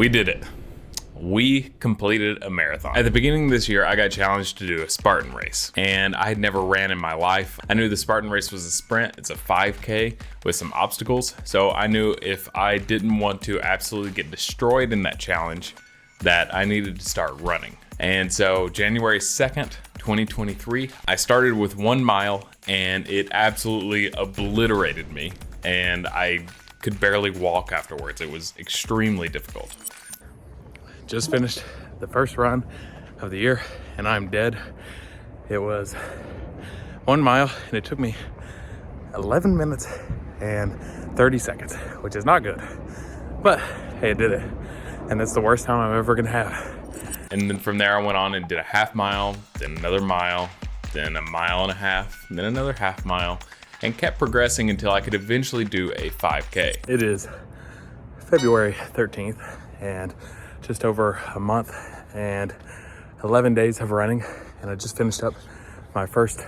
We did it. We completed a marathon. At the beginning of this year, I got challenged to do a Spartan race, and I had never ran in my life. I knew the Spartan race was a sprint. It's a 5K with some obstacles. So I knew if I didn't want to absolutely get destroyed in that challenge, that I needed to start running. And so January 2nd, 2023, I started with 1 mile, and it absolutely obliterated me, and I could barely walk afterwards. It was extremely difficult. Just finished the first run of the year and I'm dead. It was 1 mile and it took me 11 minutes and 30 seconds, which is not good, but hey, I did it. And it's the worst time I'm ever gonna have. And then from there I went on and did a half mile, then another mile, then a mile and a half, then another half mile, and kept progressing until I could eventually do a 5K. It is February 13th and just over a month and 11 days of running, and I just finished up my first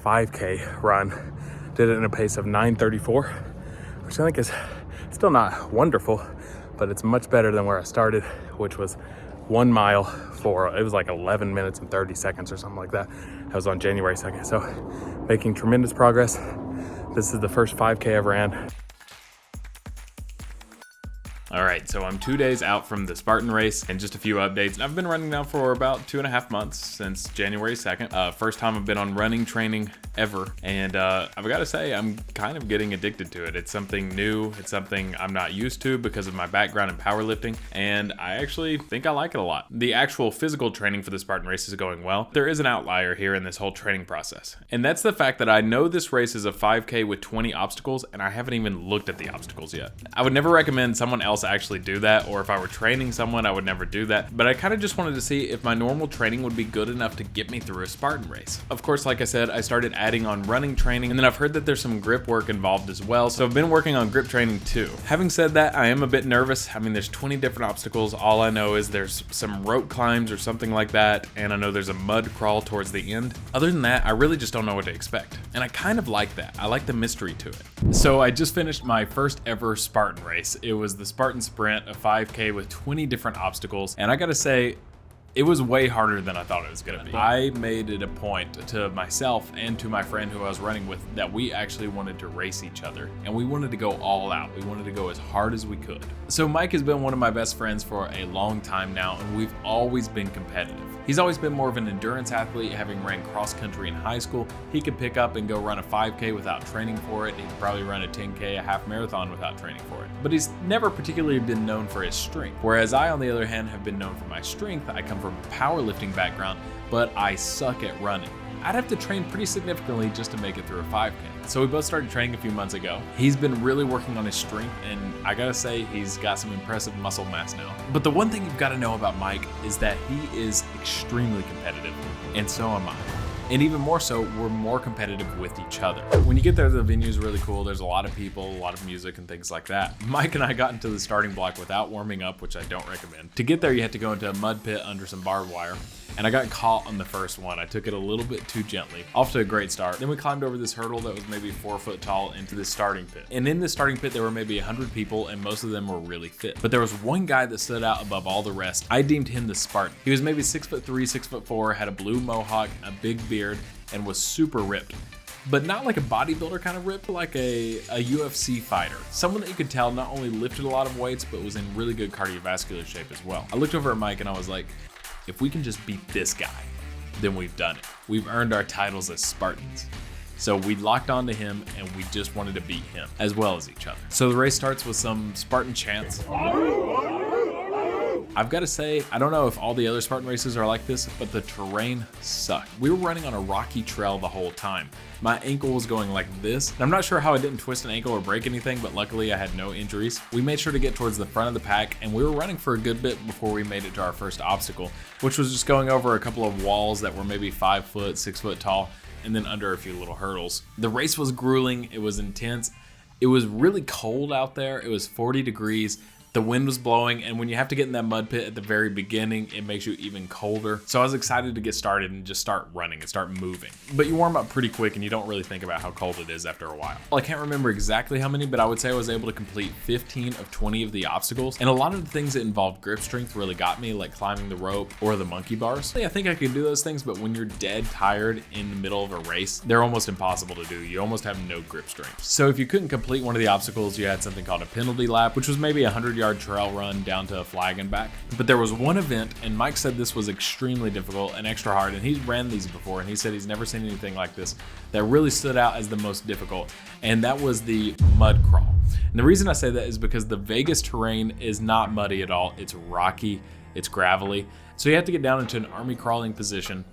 5K run. Did it in a pace of 9:34, which I think is still not wonderful, but it's much better than where I started, which was 1 mile for, it was like 11 minutes and 30 seconds or something like that. That was on January 2nd. So making tremendous progress. This is the first 5K I've ran. All right, so I'm 2 days out from the Spartan race and just a few updates. I've been running now for about 2.5 months since January 2nd. First time I've been on running training ever. And I've got to say, I'm kind of getting addicted to it. It's something new. It's something I'm not used to because of my background in powerlifting. And I actually think I like it a lot. The actual physical training for the Spartan race is going well. There is an outlier here in this whole training process. And that's the fact that I know this race is a 5K with 20 obstacles and I haven't even looked at the obstacles yet. I would never recommend someone else actually do that, or if I were training someone, I would never do that. But I kind of just wanted to see if my normal training would be good enough to get me through a Spartan race. Of course, like I said, I started adding on running training, and then I've heard that there's some grip work involved as well, so I've been working on grip training too. Having said that, I am a bit nervous. I mean, there's 20 different obstacles. All I know is there's some rope climbs or something like that, and I know there's a mud crawl towards the end. Other than that, I really just don't know what to expect, and I kind of like that. I like the mystery to it. So I just finished my first ever Spartan race. It was the Spartan Sprint, a 5K with 20 different obstacles, and I gotta say, it was way harder than I thought it was gonna be. I made it a point to myself and to my friend who I was running with that we actually wanted to race each other, and we wanted to go all out. We wanted to go as hard as we could. So Mike has been one of my best friends for a long time now, and we've always been competitive. He's always been more of an endurance athlete, having ran cross country in high school. He could pick up and go run a 5K without training for it. He could probably run a 10K, a half marathon without training for it. But he's never particularly been known for his strength. Whereas I, on the other hand, have been known for my strength. I come from a powerlifting background, but I suck at running. I'd have to train pretty significantly just to make it through a 5K. So we both started training a few months ago. He's been really working on his strength, and I gotta say, he's got some impressive muscle mass now. But the one thing you've gotta know about Mike is that he is extremely competitive, and so am I. And even more so, we're more competitive with each other. When you get there, the venue's really cool. There's a lot of people, a lot of music and things like that. Mike and I got into the starting block without warming up, which I don't recommend. To get there, you have to go into a mud pit under some barbed wire. And I got caught on the first one. I took it a little bit too gently. Off to a great start. Then we climbed over this hurdle that was maybe 4 foot tall into this starting pit. And in this starting pit, there were maybe 100 people, and most of them were really fit. But there was one guy that stood out above all the rest. I deemed him the Spartan. He was maybe 6'3", 6'4", had a blue mohawk, a big beard, and was super ripped. But not like a bodybuilder kind of ripped, like a UFC fighter. Someone that you could tell not only lifted a lot of weights, but was in really good cardiovascular shape as well. I looked over at Mike and I was like, if we can just beat this guy, then we've done it. We've earned our titles as Spartans. So we locked onto him and we just wanted to beat him as well as each other. So the race starts with some Spartan chants. I've got to say, I don't know if all the other Spartan races are like this, but the terrain sucked. We were running on a rocky trail the whole time. My ankle was going like this, and I'm not sure how I didn't twist an ankle or break anything, but luckily I had no injuries. We made sure to get towards the front of the pack, and we were running for a good bit before we made it to our first obstacle, which was just going over a couple of walls that were maybe 5 foot, 6 foot tall, and then under a few little hurdles. The race was grueling, it was intense. It was really cold out there. It was 40 degrees. The wind was blowing, and when you have to get in that mud pit at the very beginning, it makes you even colder. So I was excited to get started and just start running and start moving. But you warm up pretty quick and you don't really think about how cold it is after a while. Well, I can't remember exactly how many, but I would say I was able to complete 15 of 20 of the obstacles. And a lot of the things that involved grip strength really got me, like climbing the rope or the monkey bars. I think I could do those things, but when you're dead tired in the middle of a race, they're almost impossible to do. You almost have no grip strength. So if you couldn't complete one of the obstacles, you had something called a penalty lap, which was maybe a 100-yard trail run down to a flag and back. But there was one event, and Mike said this was extremely difficult and extra hard, and he's ran these before, and he said he's never seen anything like this that really stood out as the most difficult, and that was the mud crawl. And the reason I say that is because the Vegas terrain is not muddy at all. It's rocky, it's gravelly. So you have to get down into an army crawling position,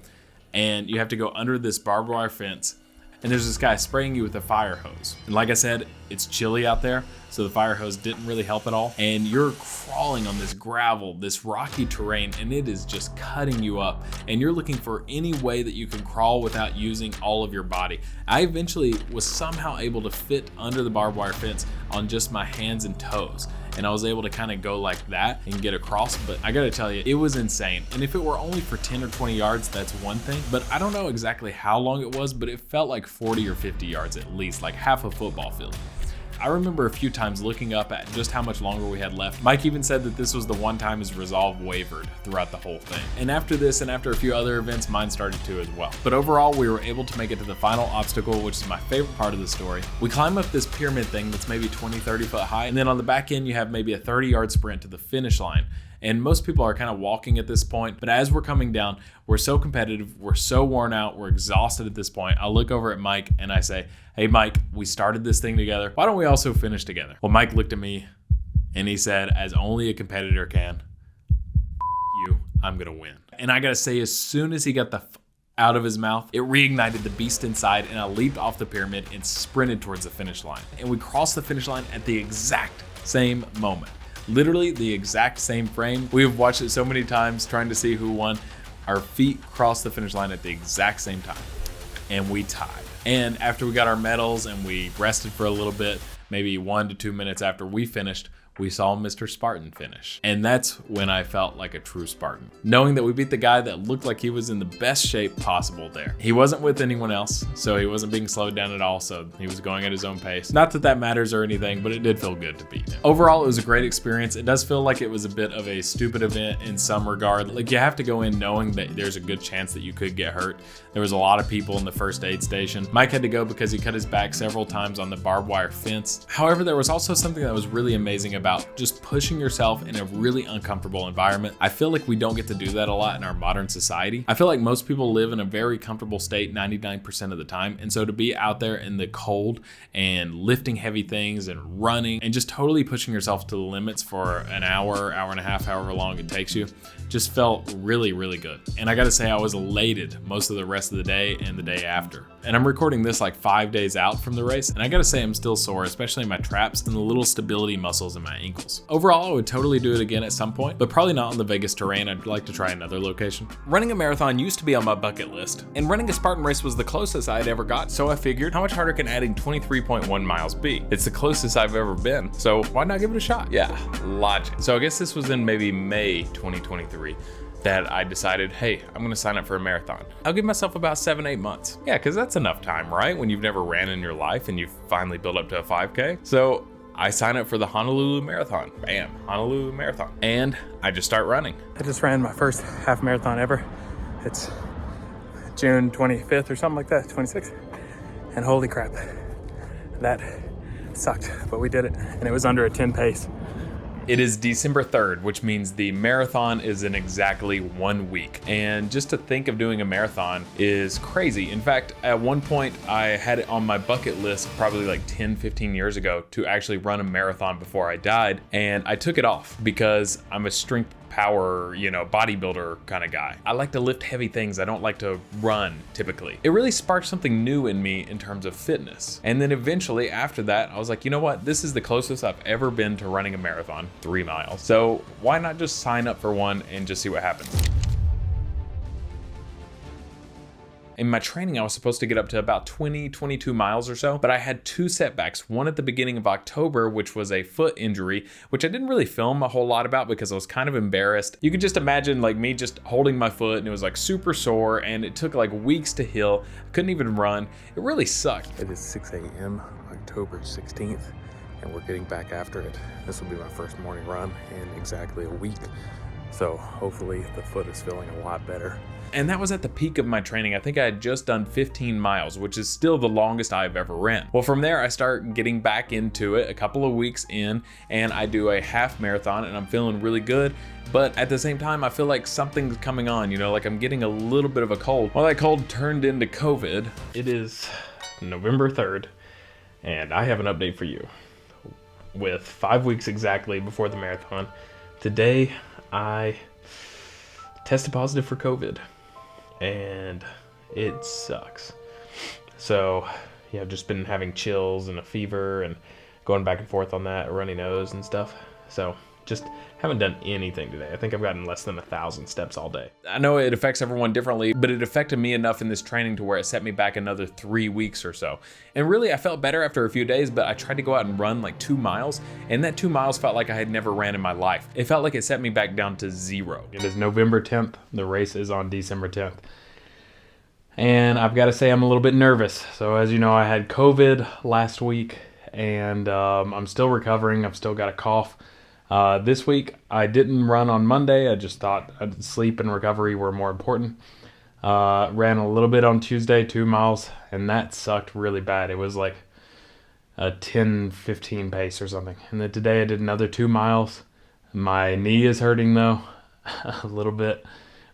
and you have to go under this barbed wire fence, and there's this guy spraying you with a fire hose. And like I said, it's chilly out there, so the fire hose didn't really help at all. And you're crawling on this gravel, this rocky terrain, and it is just cutting you up. And you're looking for any way that you can crawl without using all of your body. I eventually was somehow able to fit under the barbed wire fence on just my hands and toes. And I was able to kind of go like that and get across, but I gotta tell you, it was insane. And if it were only for 10 or 20 yards, that's one thing, but I don't know exactly how long it was, but it felt like 40 or 50 yards at least, like half a football field. I remember a few times looking up at just how much longer we had left. Mike even said that this was the one time his resolve wavered throughout the whole thing. And after this and after a few other events, mine started to as well. But overall, we were able to make it to the final obstacle, which is my favorite part of the story. We climb up this pyramid thing that's maybe 20, 30 foot high. And then on the back end, you have maybe a 30-yard sprint to the finish line. And most people are kind of walking at this point, but as we're coming down, we're so competitive, we're so worn out, we're exhausted at this point. I look over at Mike and I say, "Hey Mike, we started this thing together. Why don't we also finish together?" Well, Mike looked at me and he said, as only a competitor can, "You, I'm gonna win." And I gotta say, as soon as he got the out of his mouth, it reignited the beast inside, and I leaped off the pyramid and sprinted towards the finish line. And we crossed the finish line at the exact same moment. Literally the exact same frame. We've watched it so many times trying to see who won. Our feet crossed the finish line at the exact same time, and we tied. And after we got our medals and we rested for a little bit, maybe 1 to 2 minutes after we finished, we saw Mr. Spartan finish. And that's when I felt like a true Spartan, knowing that we beat the guy that looked like he was in the best shape possible there. He wasn't with anyone else, so he wasn't being slowed down at all, so he was going at his own pace. Not that that matters or anything, but it did feel good to beat him. Overall, it was a great experience. It does feel like it was a bit of a stupid event in some regard. Like, you have to go in knowing that there's a good chance that you could get hurt. There was a lot of people in the first aid station. Mike had to go because he cut his back several times on the barbed wire fence. However, there was also something that was really amazing about just pushing yourself in a really uncomfortable environment. I feel like we don't get to do that a lot in our modern society. I feel like most people live in a very comfortable state 99% of the time. And so to be out there in the cold and lifting heavy things and running and just totally pushing yourself to the limits for an hour, hour and a half, however long it takes you, just felt really, really good. And I gotta say, I was elated most of the rest of the day and the day after. And I'm recording this like 5 days out from the race, and I gotta say I'm still sore, especially in my traps and the little stability muscles in my ankles. Overall, I would totally do it again at some point, but probably not on the Vegas terrain. I'd like to try another location. Running a marathon used to be on my bucket list, and running a Spartan race was the closest I'd ever got, so I figured, how much harder can adding 23.1 miles be? It's the closest I've ever been, so why not give it a shot? Yeah, logic. So I guess this was in maybe May 2023. That I decided, hey, I'm gonna sign up for a marathon. I'll give myself about 7-8 months. Yeah, because that's enough time, right? When you've never ran in your life and you've finally built up to a 5K. So I sign up for the Honolulu Marathon. Bam, Honolulu Marathon. And I just start running. I just ran my first half marathon ever. It's June 25th or something like that, 26th. And holy crap, that sucked, but we did it. And it was under a 10 pace. It is December 3rd, which means the marathon is in exactly 1 week. And just to think of doing a marathon is crazy. In fact, at one point I had it on my bucket list probably like 10, 15 years ago to actually run a marathon before I died. And I took it off because I'm a strength power, bodybuilder kind of guy. I like to lift heavy things. I don't like to run typically. It really sparked something new in me in terms of fitness. And then eventually after that, I was like, you know what? This is the closest I've ever been to running a marathon, 3 miles. So why not just sign up for one and just see what happens? In my training, I was supposed to get up to about 22 miles or so, but I had 2 setbacks. One at the beginning of October, which was a foot injury, which I didn't really film a whole lot about because I was kind of embarrassed. You could just imagine like me just holding my foot and it was like super sore and it took like weeks to heal. I couldn't even run. It really sucked. It is 6 a.m. October 16th, and we're getting back after it. This will be my first morning run in exactly a week. So hopefully the foot is feeling a lot better. And that was at the peak of my training. I think I had just done 15 miles, which is still the longest I've ever ran. Well, from there, I start getting back into it a couple of weeks in, and I do a half marathon, and I'm feeling really good. But at the same time, I feel like something's coming on, you know, like I'm getting a little bit of a cold. Well, that cold turned into COVID. It is November 3rd, and I have an update for you. With 5 weeks exactly before the marathon, today I tested positive for COVID. And it sucks. So yeah, I've just been having chills and a fever and going back and forth on that, a runny nose and stuff. So just haven't done anything today. I think I've gotten less than 1,000 steps all day. I know it affects everyone differently, but it affected me enough in this training to where it set me back another 3 weeks or so. And really, I felt better after a few days, but I tried to go out and run like 2 miles, and that 2 miles felt like I had never ran in my life. It felt like it set me back down to 0. It is November 10th. The race is on December 10th. And I've got to say I'm a little bit nervous. So as you know, I had COVID last week, and I'm still recovering. I've still got a cough. This week, I didn't run on Monday. I just thought sleep and recovery were more important. Ran a little bit on Tuesday, 2 miles, and that sucked really bad. It was like a 10-15 pace or something. And then today I did another 2 miles. My knee is hurting though, a little bit.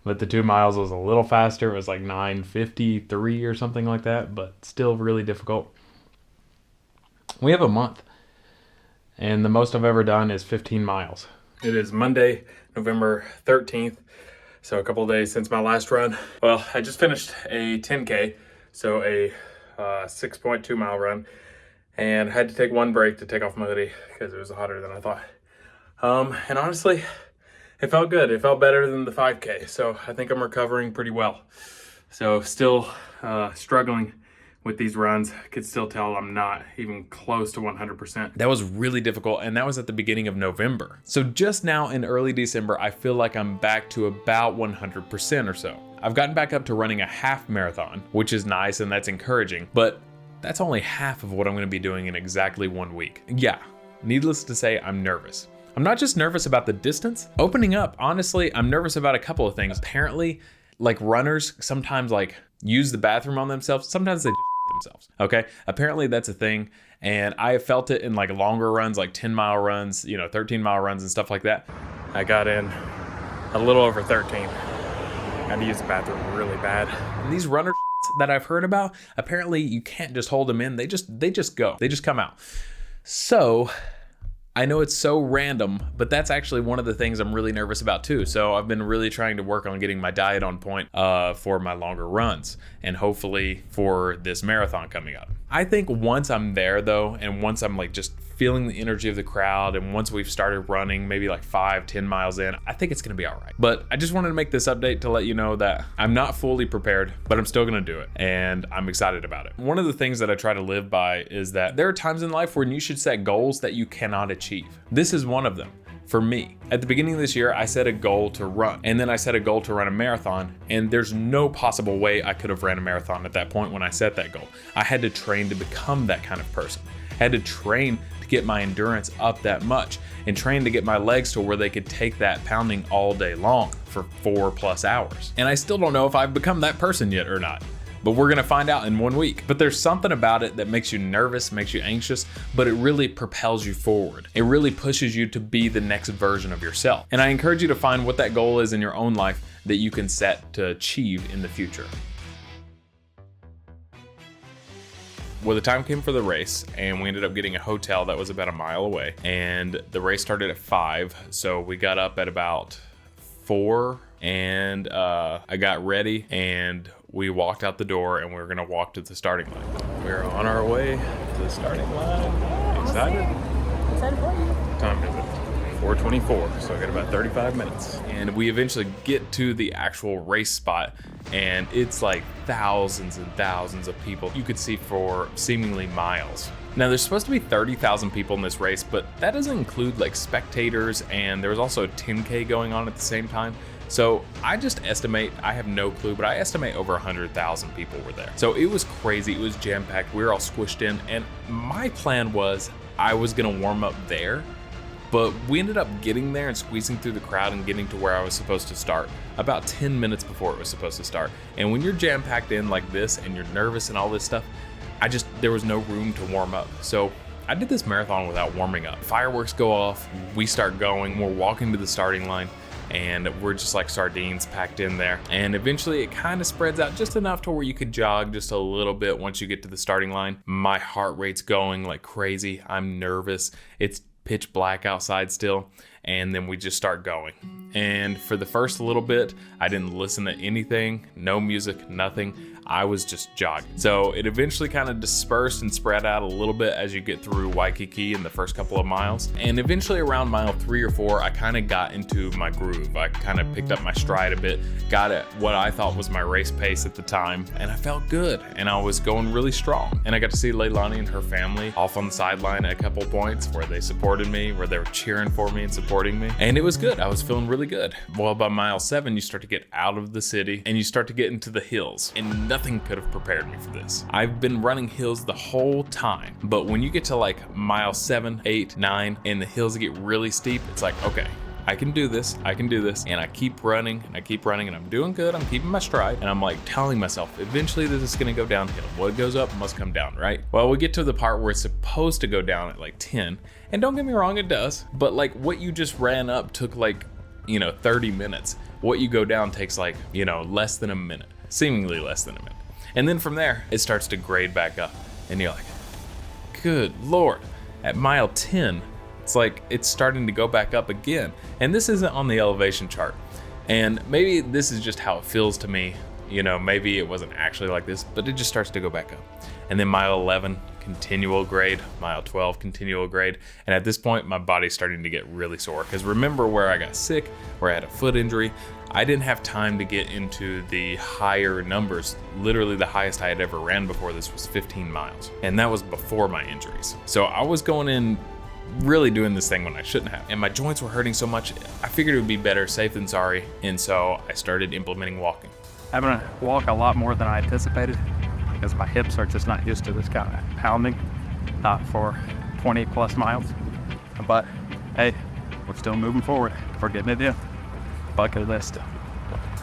But the 2 miles was a little faster. It was like 9:53 or something like that, but still really difficult. We have a month. And the most I've ever done is 15 miles. It is Monday, November 13th. So a couple of days since my last run. Well, I just finished a 10K, so a 6.2 mile run. And I had to take one break to take off my hoodie because it was hotter than I thought. And honestly, it felt good. It felt better than the 5K. So I think I'm recovering pretty well. So still struggling with these runs. I could still tell I'm not even close to 100%. That was really difficult, and that was at the beginning of November. So just now in early December, I feel like I'm back to about 100% or so. I've gotten back up to running a half marathon, which is nice and that's encouraging, but that's only half of what I'm gonna be doing in exactly 1 week. Yeah, needless to say, I'm nervous. I'm not just nervous about the distance. Opening up, honestly, I'm nervous about a couple of things. Apparently, like runners sometimes like use the bathroom on themselves. Sometimes they themselves. Okay. Apparently that's a thing. And I have felt it in like longer runs, like 10-mile runs, 13-mile runs and stuff like that. I got in a little over 13. I had to use the bathroom really bad. And these runners that I've heard about, apparently you can't just hold them in. They just go. They just come out. So I know it's so random, but that's actually one of the things I'm really nervous about too. So I've been really trying to work on getting my diet on point for my longer runs and hopefully for this marathon coming up. I think once I'm there though, and once I'm like just feeling the energy of the crowd, and once we've started running maybe like 5-10 miles in, I think it's gonna be all right. But I just wanted to make this update to let you know that I'm not fully prepared, but I'm still gonna do it, and I'm excited about it. One of the things that I try to live by is that there are times in life when you should set goals that you cannot achieve. This is one of them. For me, at the beginning of this year, I set a goal to run, and then I set a goal to run a marathon, and there's no possible way I could have ran a marathon at that point when I set that goal. I had to train to become that kind of person. I had to train to get my endurance up that much and train to get my legs to where they could take that pounding all day long for 4+ hours. And I still don't know if I've become that person yet or not. But we're gonna find out in 1 week. But there's something about it that makes you nervous, makes you anxious, but it really propels you forward. It really pushes you to be the next version of yourself. And I encourage you to find what that goal is in your own life that you can set to achieve in the future. Well, the time came for the race, and we ended up getting a hotel that was about a mile away. And the race started at 5, so we got up at about 4, and I got ready, and we walked out the door, and we were gonna walk to the starting line. We're on our way to the starting line. Excited? Excited for you. What time is it? 4:24, so I got about 35 minutes. And we eventually get to the actual race spot, and it's like thousands and thousands of people you could see for seemingly miles. Now there's supposed to be 30,000 people in this race, but that doesn't include like spectators, and there was also a 10K going on at the same time. So I just estimate, I have no clue, but I estimate over 100,000 people were there. So it was crazy, it was jam-packed, we were all squished in, and my plan was I was gonna warm up there, but we ended up getting there and squeezing through the crowd and getting to where I was supposed to start about 10 minutes before it was supposed to start. And when you're jam-packed in like this and you're nervous and all this stuff, there was no room to warm up. So I did this marathon without warming up. Fireworks go off, we start going, we're walking to the starting line, and we're just like sardines packed in there. And eventually it kind of spreads out just enough to where you could jog just a little bit once you get to the starting line. My heart rate's going like crazy. I'm nervous. It's pitch black outside still. And then we just start going. And for the first little bit, I didn't listen to anything, no music, nothing. I was just jogging. So it eventually kind of dispersed and spread out a little bit as you get through Waikiki in the first couple of miles. And eventually around mile 3 or 4, I kind of got into my groove. I kind of picked up my stride a bit, got at what I thought was my race pace at the time, and I felt good, and I was going really strong. And I got to see Leilani and her family off on the sideline at a couple points where they supported me, where they were cheering for me and supporting me. And it was good. I was feeling really good. Well, by mile 7, you start to get out of the city and you start to get into the hills, and nothing could have prepared me for this. I've been running hills the whole time, but when you get to like mile 7, 8, 9, and the hills get really steep, it's like, okay, I can do this, and I keep running, and I'm doing good, I'm keeping my stride, and I'm like telling myself, eventually this is gonna go downhill. What goes up must come down, right? Well, we get to the part where it's supposed to go down at like 10, and don't get me wrong, it does, but like what you just ran up took like, 30 minutes. What you go down takes like, less than a minute, seemingly less than a minute. And then from there, it starts to grade back up, and you're like, good Lord, at mile 10, it's like it's starting to go back up again. And this isn't on the elevation chart. And maybe this is just how it feels to me. Maybe it wasn't actually like this, but it just starts to go back up. And then mile 11, continual grade, mile 12, continual grade. And at this point, my body's starting to get really sore. Because remember where I got sick, where I had a foot injury, I didn't have time to get into the higher numbers. Literally the highest I had ever ran before this was 15 miles. And that was before my injuries. So I was going in really doing this thing when I shouldn't have. And my joints were hurting so much, I figured it would be better safe than sorry. And so I started implementing walking. I'm gonna walk a lot more than I anticipated because my hips are just not used to this kind of pounding, not for 20 plus miles. But hey, we're still moving forward. We're getting it in. Bucket list.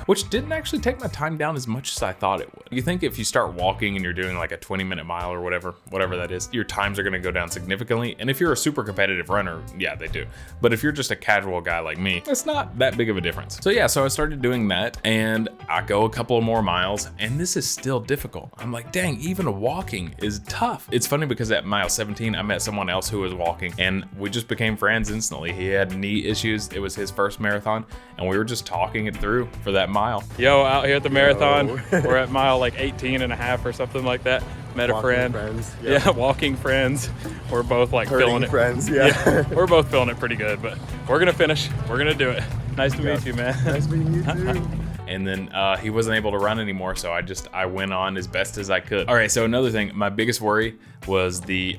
Which didn't actually take my time down as much as I thought it would. You think if you start walking and you're doing like a 20-minute mile or whatever that is, your times are gonna go down significantly. And if you're a super competitive runner, yeah, they do. But if you're just a casual guy like me, it's not that big of a difference. So yeah, so I started doing that, and I go a couple of more miles, and this is still difficult. I'm like, dang, even walking is tough. It's funny because at mile 17, I met someone else who was walking, and we just became friends instantly. He had knee issues. It was his first marathon, and we were just talking it through for that mile. Yo, out here at the marathon, we're at mile like 18 and a half or something like that. Met a friend. Friends, yeah, walking friends. We're both like feeling it. Friends, yeah. We're both feeling it pretty good, but we're gonna finish. We're gonna do it. Nice to meet you, man. Nice meeting you too. And then he wasn't able to run anymore, so I went on as best as I could. All right, so another thing, my biggest worry was the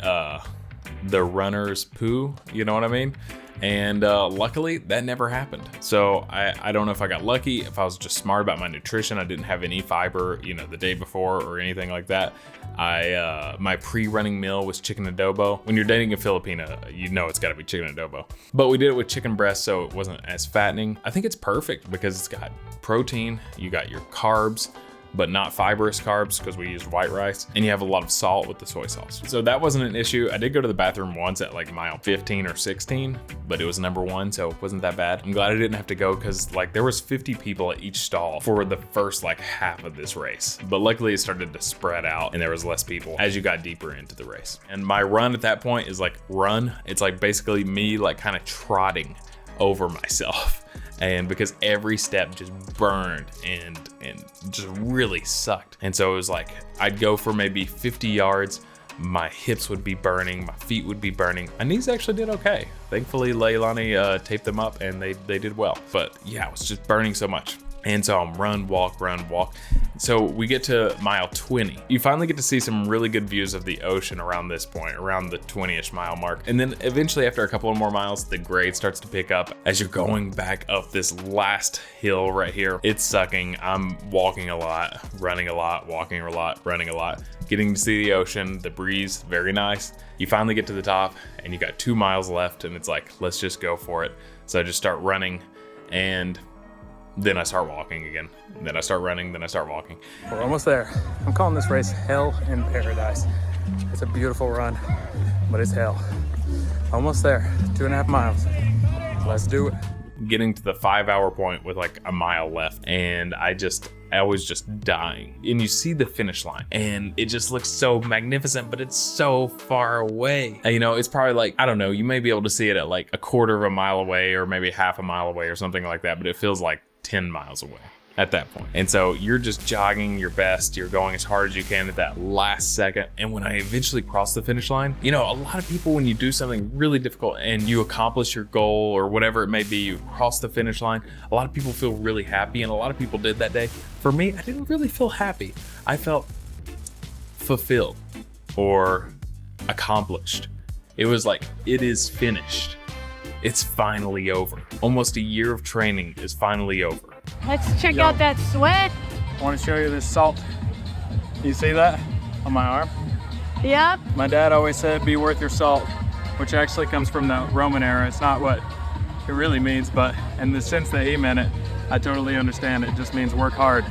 runner's poo, you know what I mean? And luckily that never happened. So I don't know if I got lucky, if I was just smart about my nutrition. I didn't have any fiber, the day before or anything like that. My pre-running meal was chicken adobo. When you're dating a Filipina, it's gotta be chicken adobo. But we did it with chicken breast, so it wasn't as fattening. I think it's perfect because it's got protein, you got your carbs, but not fibrous carbs because we used white rice, and you have a lot of salt with the soy sauce. So that wasn't an issue. I did go to the bathroom once at like mile 15 or 16, but it was number 1, so it wasn't that bad. I'm glad I didn't have to go because there was 50 people at each stall for the first half of this race. But luckily it started to spread out and there was less people as you got deeper into the race. And my run at that point is it's basically me kind of trotting over myself. And because every step just burned and just really sucked. And so it was I'd go for maybe 50 yards, my hips would be burning, my feet would be burning. My knees actually did okay. Thankfully, Leilani taped them up and they did well. But yeah, it was just burning so much. And so I'm run, walk. So we get to mile 20. You finally get to see some really good views of the ocean around this point, around the 20-ish mile mark. And then eventually after a couple of more miles, the grade starts to pick up as you're going back up this last hill right here. It's sucking. I'm walking a lot, running a lot, walking a lot, running a lot, getting to see the ocean, the breeze, very nice. You finally get to the top and you got 2 miles left and it's like, let's just go for it. So I just start running and then I start walking again. Then I start running, then I start walking. We're almost there. I'm calling this race Hell in Paradise. It's a beautiful run, but it's hell. Almost there, 2.5 miles. Let's do it. Getting to the 5-hour point with like a mile left, and I was just dying. And you see the finish line and it just looks so magnificent, but it's so far away. And, you know, it's probably like, I don't know, you may be able to see it at like 1/4 of a mile away or maybe half a mile away or something like that, but it feels like 10 miles away at that point. And so you're just jogging your best, you're going as hard as you can at that last second. And when I eventually cross the finish line, you know, a lot of people, when you do something really difficult and you accomplish your goal or whatever it may be, you cross the finish line, a lot of people feel really happy, and a lot of people did that day. For me, I didn't really feel happy. I felt fulfilled or accomplished. It was like, it is finished. It's finally over. Almost a year of training is finally over. Let's check out that sweat. I want to show you this salt. You see that on my arm? Yep. My dad always said, be worth your salt, which actually comes from the Roman era. It's not what it really means, but in the sense that he meant it, I totally understand. It just means work hard.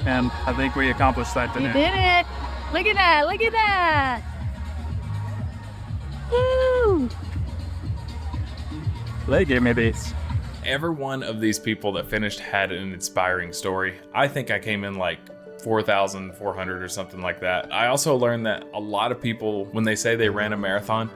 And I think we accomplished that today. You did it. Look at that. Look at that. Woo. They gave me these. Every one of these people that finished had an inspiring story. I think I came in like 4,400 or something like that. I also learned that a lot of people, when they say they ran a marathon,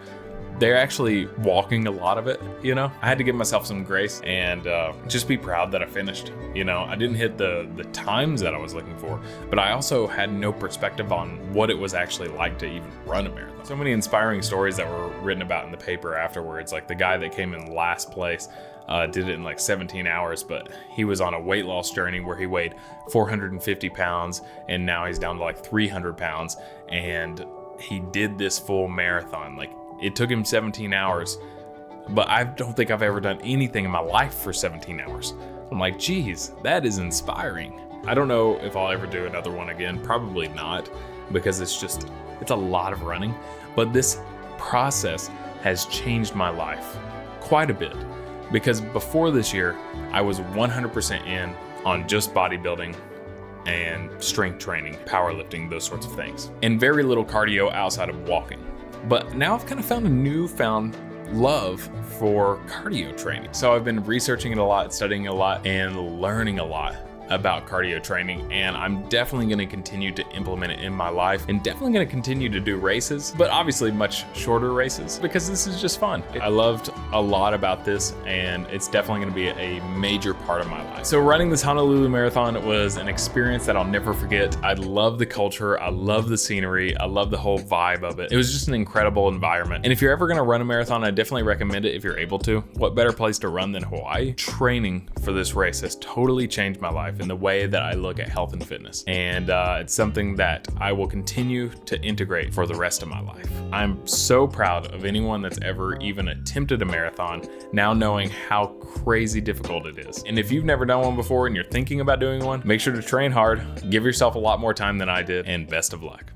they're actually walking a lot of it, you know? I had to give myself some grace and just be proud that I finished. You know, I didn't hit the times that I was looking for, but I also had no perspective on what it was actually like to even run a marathon. So many inspiring stories that were written about in the paper afterwards, like the guy that came in last place did it in like 17 hours, but he was on a weight loss journey where he weighed 450 pounds and now he's down to like 300 pounds and he did this full marathon. Like, it took him 17 hours, but I don't think I've ever done anything in my life for 17 hours. I'm like, geez, that is inspiring. I don't know if I'll ever do another one again. Probably not, because it's a lot of running. But this process has changed my life quite a bit, because before this year, I was 100% in on just bodybuilding and strength training, powerlifting, those sorts of things, and very little cardio outside of walking. But now I've kind of found a newfound love for cardio training. So I've been researching it a lot, studying a lot, and learning a lot about cardio training, and I'm definitely going to continue to implement it in my life, and definitely going to continue to do races, but obviously much shorter races, because this is just fun. I loved a lot about this, and it's definitely going to be a major part of my life. So running this Honolulu Marathon was an experience that I'll never forget. I love the culture, I love the scenery, I love the whole vibe of it. It was just an incredible environment, and if you're ever going to run a marathon, I definitely recommend it if you're able to. What better place to run than Hawaii? Training for this race has totally changed my life in the way that I look at health and fitness. And it's something that I will continue to integrate for the rest of my life. I'm so proud of anyone that's ever even attempted a marathon, now knowing how crazy difficult it is. And if you've never done one before and you're thinking about doing one, make sure to train hard, give yourself a lot more time than I did, and best of luck.